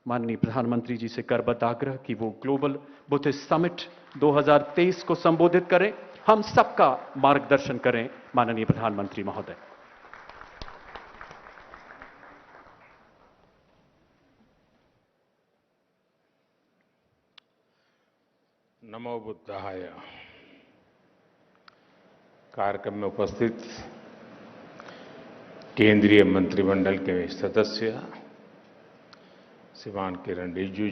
माननीय प्रधानमंत्री जी से करबद्ध आग्रह कि वो ग्लोबल बुद्धिस्ट समिट 2023 को संबोधित करें, हम सबका मार्गदर्शन करें। माननीय प्रधानमंत्री महोदय। नमो बुद्धाय। कार्यक्रम में उपस्थित केंद्रीय मंत्रिमंडल के सदस्य श्रीमान किरण रिजिजू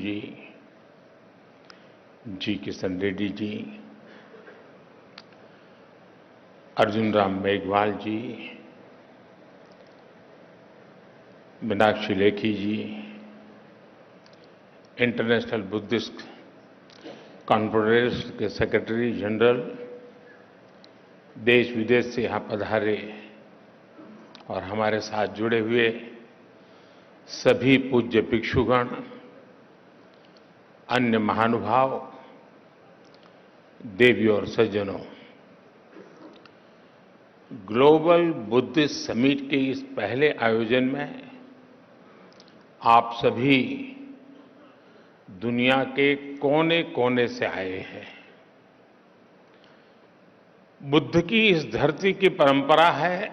जी किशन रेड्डी जी, अर्जुन राम मेघवाल जी, मीनाक्षी लेखी जी, इंटरनेशनल बुद्धिस्ट कॉन्फ्रेंस के सेक्रेटरी जनरल, देश विदेश से यहाँ पधारे और हमारे साथ जुड़े हुए सभी पूज्य भिक्षुगण, अन्य महानुभाव, देवियों और सज्जनों, ग्लोबल बुद्धिस्ट समिट के इस पहले आयोजन में आप सभी दुनिया के कोने कोने से आए हैं। बुद्ध की इस धरती की परंपरा है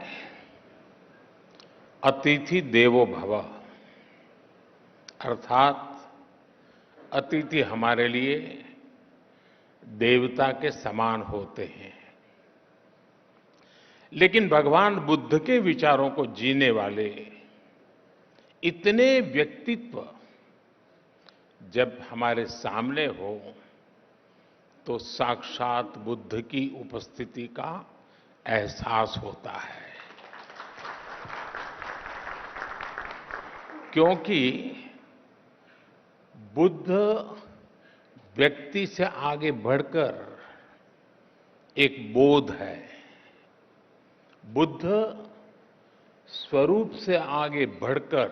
अतिथि देवो भव, अर्थात अतिथि हमारे लिए देवता के समान होते हैं। लेकिन भगवान बुद्ध के विचारों को जीने वाले इतने व्यक्तित्व जब हमारे सामने हो तो साक्षात बुद्ध की उपस्थिति का एहसास होता है। क्योंकि बुद्ध व्यक्ति से आगे बढ़कर एक बोध है, बुद्ध स्वरूप से आगे बढ़कर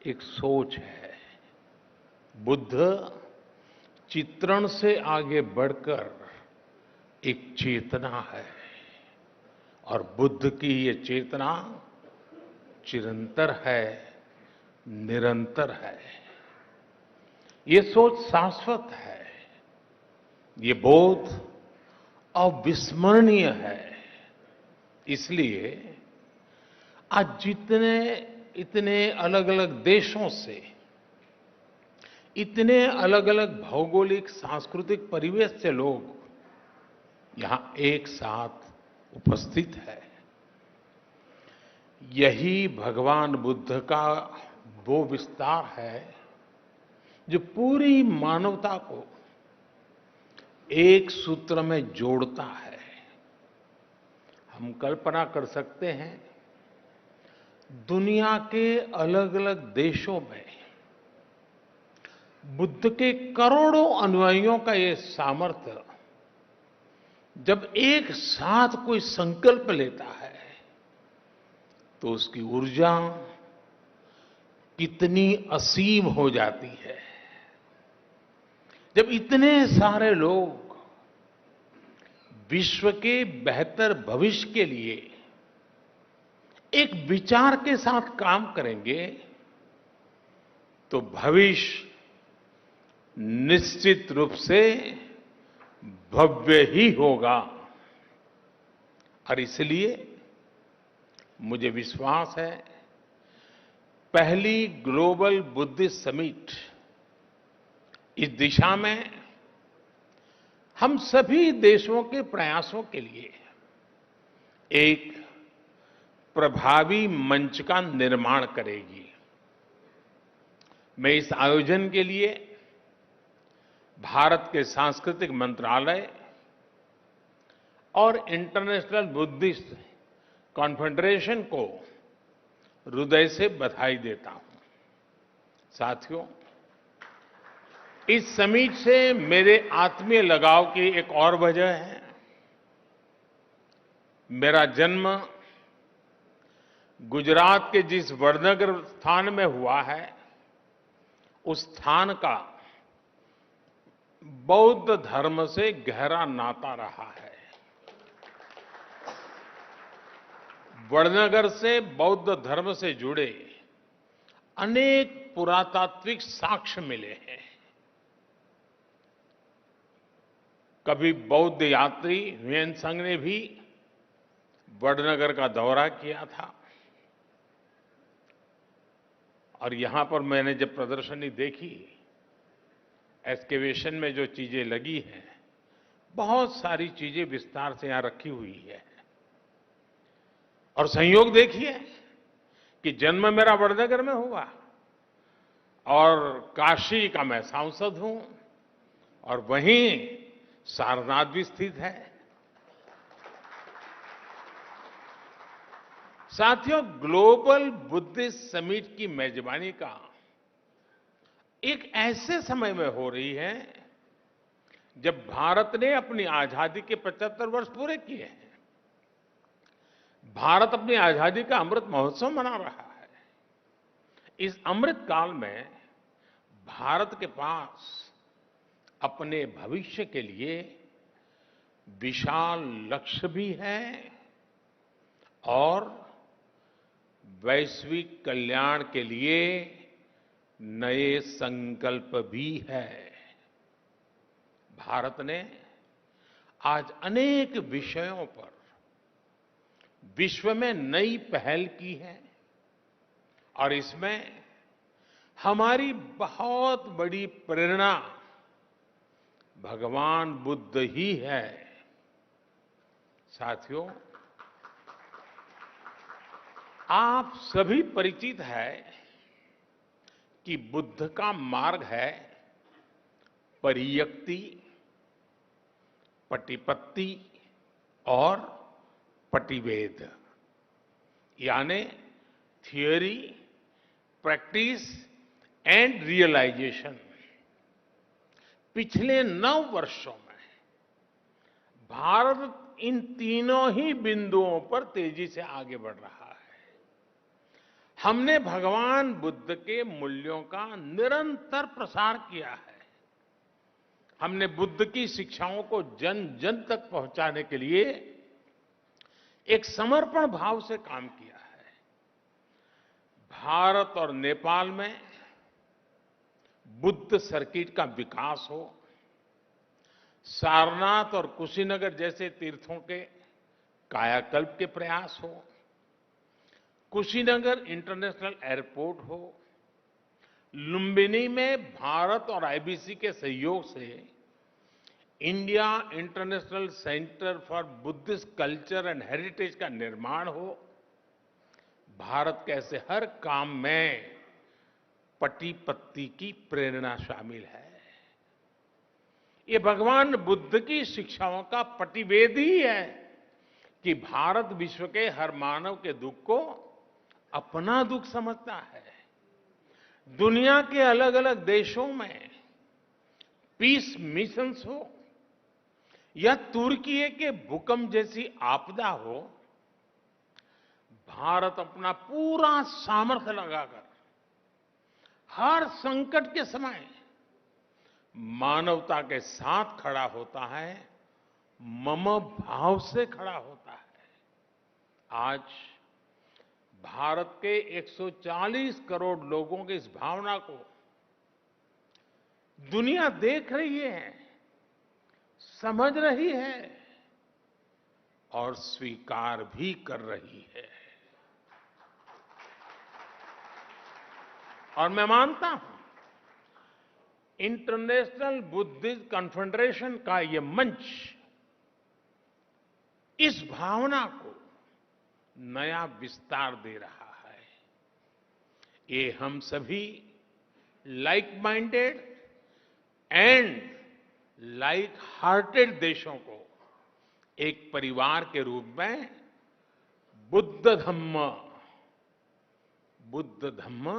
एक सोच है, बुद्ध चित्रण से आगे बढ़कर एक चेतना है और बुद्ध की ये चेतना चिरंतर है, निरंतर है। ये सोच शाश्वत है, ये बोध अविस्मरणीय है। इसलिए आज इतने अलग अलग देशों से, इतने अलग अलग भौगोलिक सांस्कृतिक परिवेश से लोग यहां एक साथ उपस्थित है, यही भगवान बुद्ध का वो विस्तार है जो पूरी मानवता को एक सूत्र में जोड़ता है। हम कल्पना कर सकते हैं दुनिया के अलग अलग देशों में बुद्ध के करोड़ों अनुयायियों का ये सामर्थ्य जब एक साथ कोई संकल्प लेता है तो उसकी ऊर्जा कितनी असीम हो जाती है। जब इतने सारे लोग विश्व के बेहतर भविष्य के लिए एक विचार के साथ काम करेंगे तो भविष्य निश्चित रूप से भव्य ही होगा। और इसलिए मुझे विश्वास है पहली ग्लोबल बुद्धिस्ट समिट इस दिशा में हम सभी देशों के प्रयासों के लिए एक प्रभावी मंच का निर्माण करेगी। मैं इस आयोजन के लिए भारत के सांस्कृतिक मंत्रालय और इंटरनेशनल बुद्धिस्ट कॉन्फेडरेशन को हृदय से बधाई देता हूं। साथियों, इस समिट से मेरे आत्मीय लगाव की एक और वजह है। मेरा जन्म गुजरात के जिस वडनगर स्थान में हुआ है, उस स्थान का बौद्ध धर्म से गहरा नाता रहा है। वडनगर से बौद्ध धर्म से जुड़े अनेक पुरातात्विक साक्ष्य मिले हैं। कभी बौद्ध यात्री ह्वेनसांग ने भी वडनगर का दौरा किया था और यहां पर मैंने जब प्रदर्शनी देखी, एक्सकेवेशन में जो चीजें लगी हैं, बहुत सारी चीजें विस्तार से यहां रखी हुई है। और संयोग देखिए कि जन्म मेरा वडनगर में हुआ और काशी का मैं सांसद हूं और वहीं सारनाथ भी स्थित है। साथियों, ग्लोबल बुद्धिस्ट समिट की मेजबानी का एक ऐसे समय में हो रही है जब भारत ने अपनी आजादी के 75 वर्ष पूरे किए हैं। भारत अपनी आजादी का अमृत महोत्सव मना रहा है। इस अमृत काल में भारत के पास अपने भविष्य के लिए विशाल लक्ष्य भी है और वैश्विक कल्याण के लिए नए संकल्प भी है। भारत ने आज अनेक विषयों पर विश्व में नई पहल की है और इसमें हमारी बहुत बड़ी प्रेरणा भगवान बुद्ध ही है। साथियों, आप सभी परिचित हैं कि बुद्ध का मार्ग है परियक्ति, पटिपत्ति और पटिवेद, यानी थियोरी, प्रैक्टिस एंड रियलाइजेशन। पिछले 9 वर्षों में भारत इन तीनों ही बिंदुओं पर तेजी से आगे बढ़ रहा है। हमने भगवान बुद्ध के मूल्यों का निरंतर प्रसार किया है। हमने बुद्ध की शिक्षाओं को जन जन तक पहुंचाने के लिए एक समर्पण भाव से काम किया है। भारत और नेपाल में बुद्ध सर्किट का विकास हो, सारनाथ और कुशीनगर जैसे तीर्थों के कायाकल्प के प्रयास हो, कुशीनगर इंटरनेशनल एयरपोर्ट हो, लुम्बिनी में भारत और आईबीसी के सहयोग से India international centre for Buddhist culture and heritage का निर्माण हो, भारत के ऐसे हर काम में पट्टी की प्रेरणा शामिल है। ये भगवान बुद्ध की शिक्षाओं का प्रतिवेद ही है कि भारत विश्व के हर मानव के दुख को अपना दुख समझता है। दुनिया के अलग अलग देशों में पीस मिशंस हो या तुर्की के भूकंप जैसी आपदा हो, भारत अपना पूरा सामर्थ्य लगाकर हर संकट के समय मानवता के साथ खड़ा होता है, मम भाव से खड़ा होता है। आज भारत के 140 करोड़ लोगों की इस भावना को दुनिया देख रही है, समझ रही है और स्वीकार भी कर रही है। और मैं मानता हूं इंटरनेशनल बुद्धिस्ट कॉन्फेडरेशन का ये मंच इस भावना को नया विस्तार दे रहा है। ये हम सभी like minded and like hearted देशों को एक परिवार के रूप में बुद्ध धम्म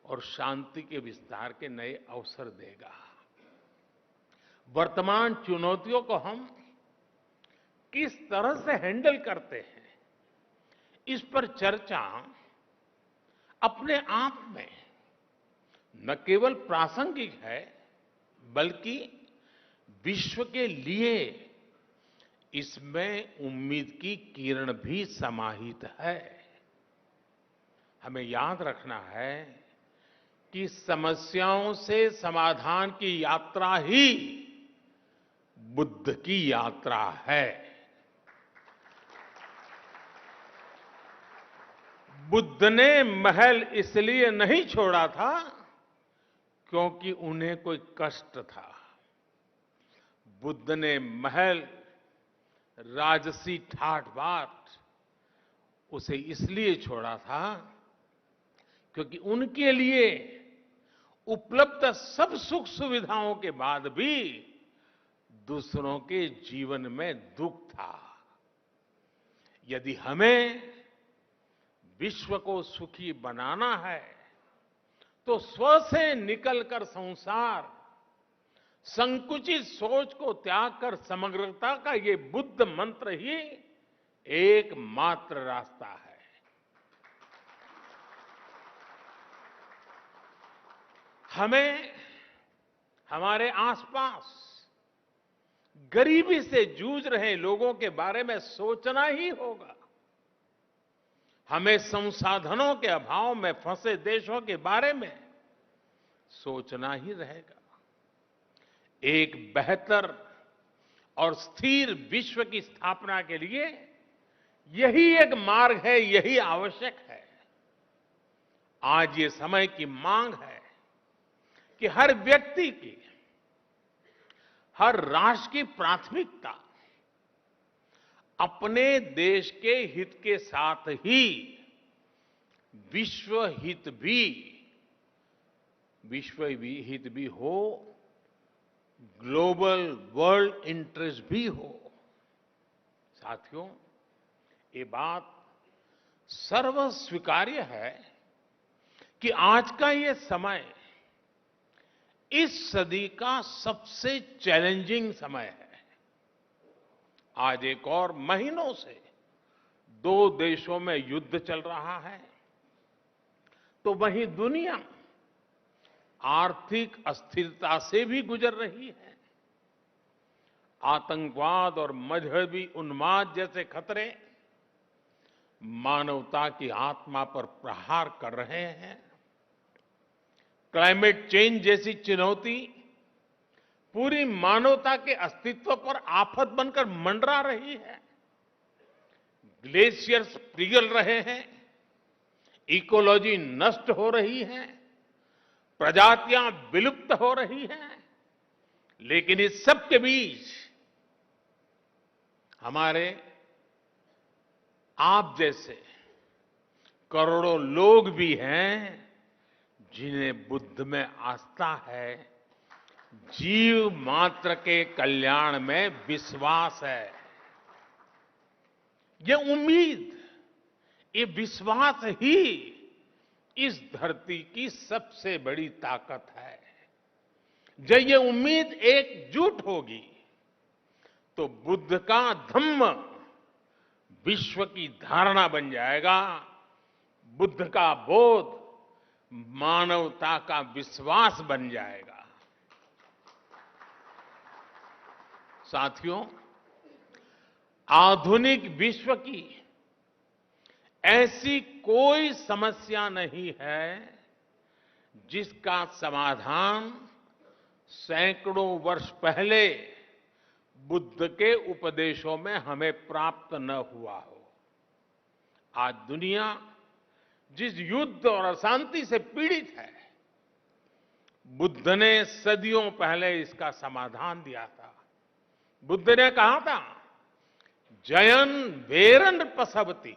और शांति के विस्तार के नए अवसर देगा। वर्तमान चुनौतियों को हम किस तरह से हैंडल करते हैं, इस पर चर्चा अपने आप में न केवल प्रासंगिक है बल्कि विश्व के लिए इसमें उम्मीद की किरण भी समाहित है। हमें याद रखना है कि समस्याओं से समाधान की यात्रा ही बुद्ध की यात्रा है। बुद्ध ने महल इसलिए नहीं छोड़ा था क्योंकि उन्हें कोई कष्ट था। बुद्ध ने महल, राजसी ठाठ बाट उसे इसलिए छोड़ा था क्योंकि उनके लिए उपलब्ध सब सुख सुविधाओं के बाद भी दूसरों के जीवन में दुख था। यदि हमें विश्व को सुखी बनाना है तो स्व से निकलकर संसार, संकुचित सोच को त्याग कर समग्रता का ये बुद्ध मंत्र ही एकमात्र रास्ता है। हमें हमारे आसपास गरीबी से जूझ रहे लोगों के बारे में सोचना ही होगा। हमें संसाधनों के अभाव में फंसे देशों के बारे में सोचना ही रहेगा। एक बेहतर और स्थिर विश्व की स्थापना के लिए यही एक मार्ग है, यही आवश्यक है। आज ये समय की मांग है कि हर व्यक्ति की, हर राष्ट्र की प्राथमिकता अपने देश के हित के साथ ही विश्व हित भी हो, ग्लोबल वर्ल्ड इंटरेस्ट भी हो। साथियों, ये बात सर्वस्वीकार्य है कि आज का ये समय इस सदी का सबसे चैलेंजिंग समय है। आज एक और महीनों से दो देशों में युद्ध चल रहा है, तो वहीं दुनिया आर्थिक अस्थिरता से भी गुजर रही है। आतंकवाद और मजहबी उन्माद जैसे खतरे मानवता की आत्मा पर प्रहार कर रहे हैं। क्लाइमेट चेंज जैसी चुनौती पूरी मानवता के अस्तित्व पर आफत बनकर मंडरा रही है। ग्लेशियर्स पिघल रहे हैं, इकोलॉजी नष्ट हो रही है, प्रजातियां विलुप्त हो रही हैं। लेकिन इस सब के बीच हमारे आप जैसे करोड़ों लोग भी हैं जिन्हें बुद्ध में आस्था है, जीव मात्र के कल्याण में विश्वास है। ये उम्मीद, ये विश्वास ही इस धरती की सबसे बड़ी ताकत है। जब ये उम्मीद एकजुट होगी तो बुद्ध का धम्म विश्व की धारणा बन जाएगा। बुद्ध का बोध मानवता का विश्वास बन जाएगा। साथियों, आधुनिक विश्व की ऐसी कोई समस्या नहीं है जिसका समाधान सैकड़ों वर्ष पहले बुद्ध के उपदेशों में हमें प्राप्त न हुआ हो। आज दुनिया जिस युद्ध और अशांति से पीड़ित है, बुद्ध ने सदियों पहले इसका समाधान दिया था। बुद्ध ने कहा था, जयन वेरन पसवती,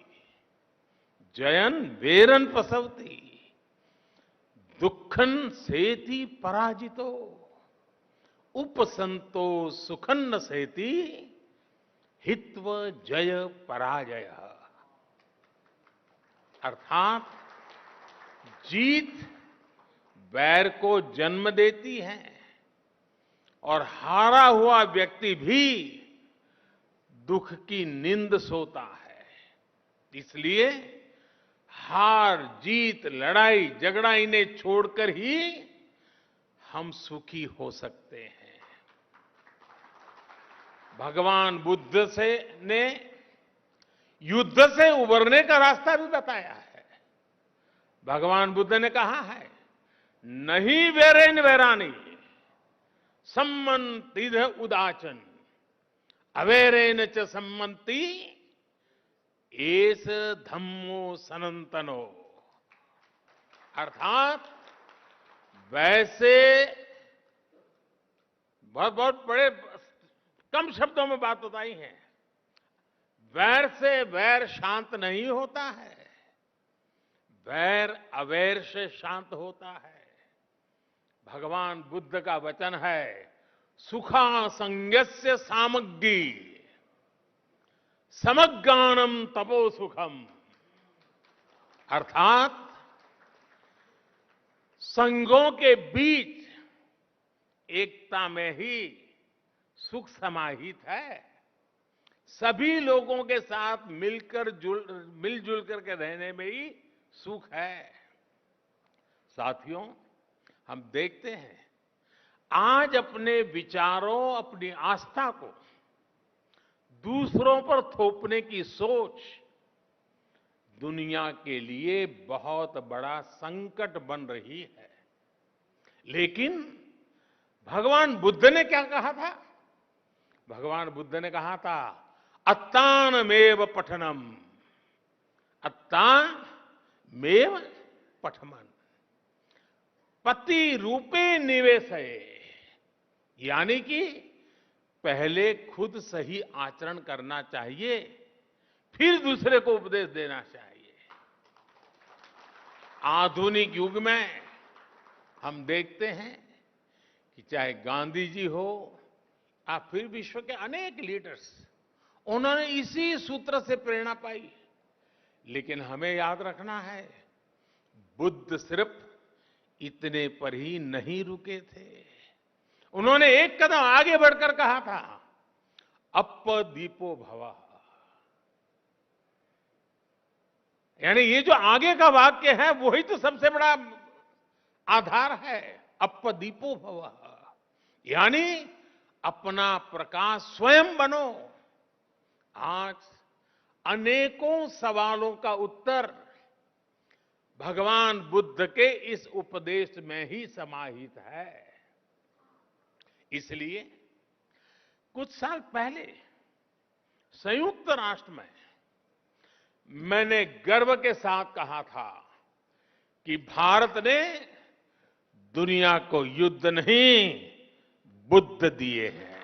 जयन वेरन पसवती, दुखन सेति पराजितो, उपसंतो सुखन्न सेति, हित्व जय पराजय। अर्थात जीत वैर को जन्म देती है और हारा हुआ व्यक्ति भी दुख की नींद सोता है। इसलिए हार जीत, लड़ाई झगड़ा इन्हें छोड़कर ही हम सुखी हो सकते हैं। भगवान बुद्ध ने युद्ध से उबरने का रास्ता भी बताया है। भगवान बुद्ध ने कहा है, नहीं वेरेन वेरानी सम्मंतिध उदाचन अवेरेन च सम्मंति एस धम्मो सनातनो। अर्थात वैसे बहुत बहुत बड़े कम शब्दों में बात बताई है, वैर से वैर शांत नहीं होता है, वैर अवैर से शांत होता है। भगवान बुद्ध का वचन है, सुखा संज्ञस्य सामग्री समज्ञानम तपो सुखम। अर्थात संघों के बीच एकता में ही सुख समाहित है। सभी लोगों के साथ मिलजुल करके रहने में ही सुख है। साथियों, हम देखते हैं आज अपने विचारों, अपनी आस्था को दूसरों पर थोपने की सोच दुनिया के लिए बहुत बड़ा संकट बन रही है। लेकिन भगवान बुद्ध ने क्या कहा था? भगवान बुद्ध ने कहा था, अत्तानमेव पठनम, अत्तानमेव पठमन, पति रूपे निवेशय। यानी कि पहले खुद सही आचरण करना चाहिए, फिर दूसरे को उपदेश देना चाहिए। आधुनिक युग में हम देखते हैं कि चाहे गांधी जी हो या फिर विश्व के अनेक लीडर्स, उन्होंने इसी सूत्र से प्रेरणा पाई। लेकिन हमें याद रखना है, बुद्ध सिर्फ इतने पर ही नहीं रुके थे। उन्होंने एक कदम आगे बढ़कर कहा था, अप्पदीपो भवः। यानी ये जो आगे का वाक्य है वही तो सबसे बड़ा आधार है, अप्पदीपो भवः। यानी अपना प्रकाश स्वयं बनो। आज अनेकों सवालों का उत्तर भगवान बुद्ध के इस उपदेश में ही समाहित है। इसलिए कुछ साल पहले संयुक्त राष्ट्र में मैंने गर्व के साथ कहा था कि भारत ने दुनिया को युद्ध नहीं, बुद्ध दिए हैं।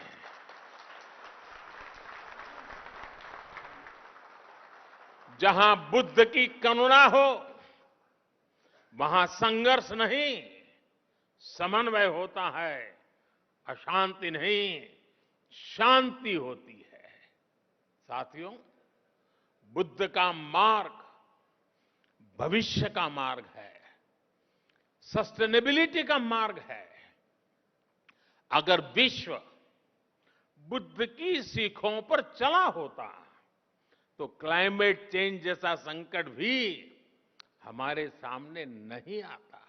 जहां बुद्ध की करुणा हो वहां संघर्ष नहीं, समन्वय होता है। अशांति नहीं, शांति होती है। साथियों, बुद्ध का मार्ग भविष्य का मार्ग है, सस्टेनेबिलिटी का मार्ग है। अगर विश्व बुद्ध की सीखों पर चला होता तो क्लाइमेट चेंज जैसा संकट भी हमारे सामने नहीं आता।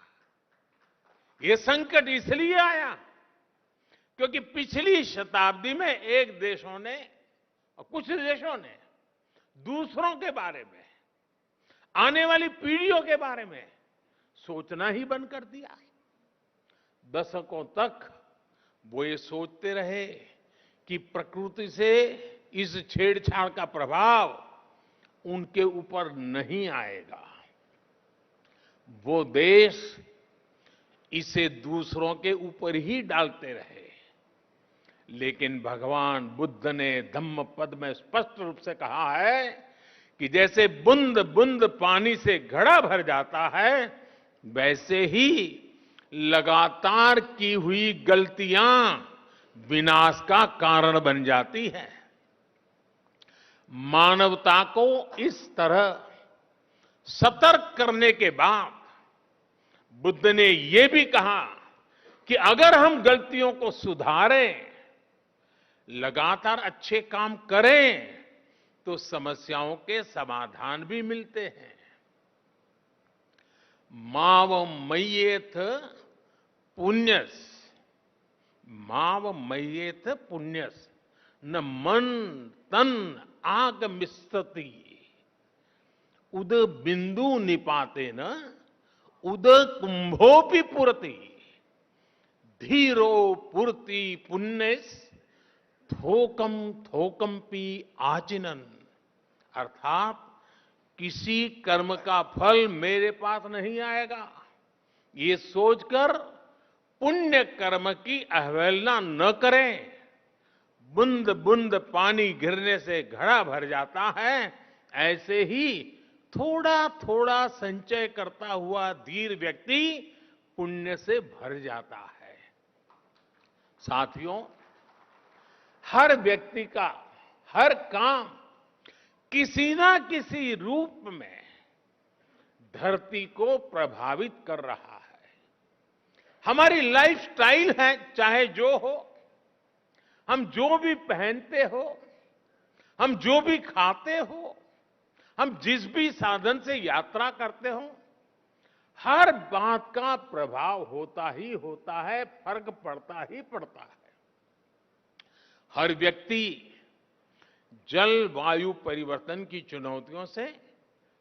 ये संकट इसलिए आया क्योंकि पिछली शताब्दी में एक देशों ने और कुछ देशों ने दूसरों के बारे में, आने वाली पीढ़ियों के बारे में सोचना ही बंद कर दिया। दशकों तक वो ये सोचते रहे कि प्रकृति से इस छेड़छाड़ का प्रभाव उनके ऊपर नहीं आएगा। वो देश इसे दूसरों के ऊपर ही डालते रहे। लेकिन भगवान बुद्ध ने धम्म पद में स्पष्ट रूप से कहा है कि जैसे बूंद बूंद पानी से घड़ा भर जाता है, वैसे ही लगातार की हुई गलतियां विनाश का कारण बन जाती हैं। मानवता को इस तरह सतर्क करने के बाद बुद्ध ने यह भी कहा कि अगर हम गलतियों को सुधारें, लगातार अच्छे काम करें, तो समस्याओं के समाधान भी मिलते हैं। माव मय्येथ पुण्यस, माव मय्येथ पुण्यस न मन तन आगमिष्यति उद बिंदु निपाते न उदकुंभोपि पुरति धीरो पुरति पुण्यस थोकम थोकमपि आचिनन। अर्थात किसी कर्म का फल मेरे पास नहीं आएगा, ये सोचकर पुण्य कर्म की अवहेलना न करें। बूंद बूंद पानी गिरने से घड़ा भर जाता है, ऐसे ही थोड़ा थोड़ा संचय करता हुआ धीर व्यक्ति पुण्य से भर जाता है। साथियों, हर व्यक्ति का हर काम किसी ना किसी रूप में धरती को प्रभावित कर रहा है। हमारी लाइफस्टाइल है, चाहे जो हो, हम जो भी पहनते हो, हम जो भी खाते हो, हम जिस भी साधन से यात्रा करते हो, हर बात का प्रभाव होता ही होता है, फर्क पड़ता ही पड़ता है। हर व्यक्ति जलवायु परिवर्तन की चुनौतियों से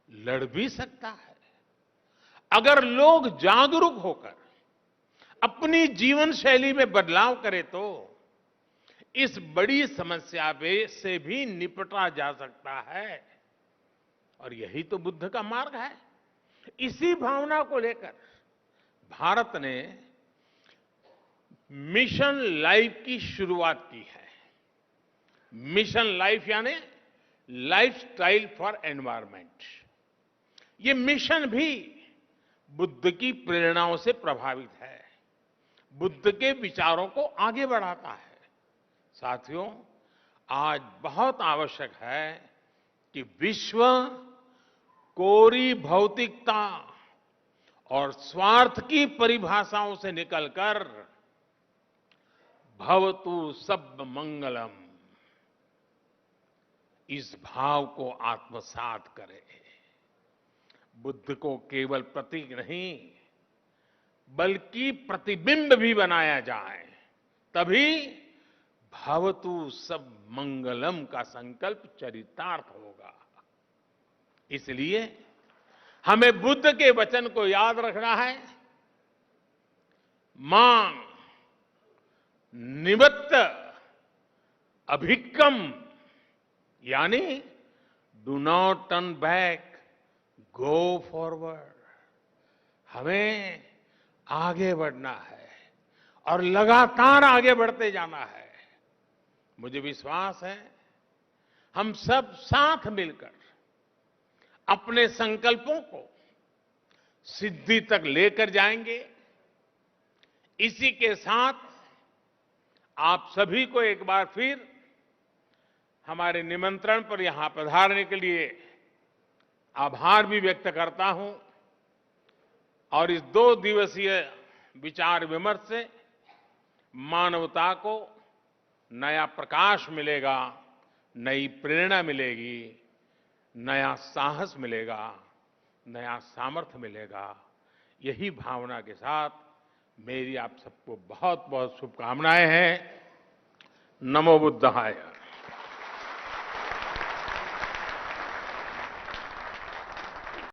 लड़ भी सकता है। अगर लोग जागरूक होकर अपनी जीवन शैली में बदलाव करें तो इस बड़ी समस्या से भी निपटा जा सकता है। और यही तो बुद्ध का मार्ग है। इसी भावना को लेकर भारत ने मिशन लाइफ की शुरुआत की है। मिशन लाइफ यानी लाइफस्टाइल फॉर एनवायरनमेंट। ये मिशन भी बुद्ध की प्रेरणाओं से प्रभावित है, बुद्ध के विचारों को आगे बढ़ाता है। साथियों, आज बहुत आवश्यक है कि विश्व कोरी भौतिकता और स्वार्थ की परिभाषाओं से निकलकर भवतु सब मंगलम, इस भाव को आत्मसात करे। बुद्ध को केवल प्रतीक नहीं बल्कि प्रतिबिंब भी बनाया जाए, तभी भवतु सब मंगलम का संकल्प चरितार्थ होगा। इसलिए हमें बुद्ध के वचन को याद रखना है। मां निवत्त अभिक्कम, यानी do not turn back, go forward. हमें आगे बढ़ना है और लगातार आगे बढ़ते जाना है। मुझे विश्वास है हम सब साथ मिलकर अपने संकल्पों को सिद्धि तक लेकर जाएंगे। इसी के साथ आप सभी को एक बार फिर हमारे निमंत्रण पर यहां पधारने के लिए आभार भी व्यक्त करता हूं। और इस 2 दिवसीय विचार विमर्श से मानवता को नया प्रकाश मिलेगा, नई प्रेरणा मिलेगी, नया साहस मिलेगा, नया सामर्थ्य मिलेगा। यही भावना के साथ मेरी आप सबको बहुत बहुत शुभकामनाएं हैं। नमो बुद्धाय।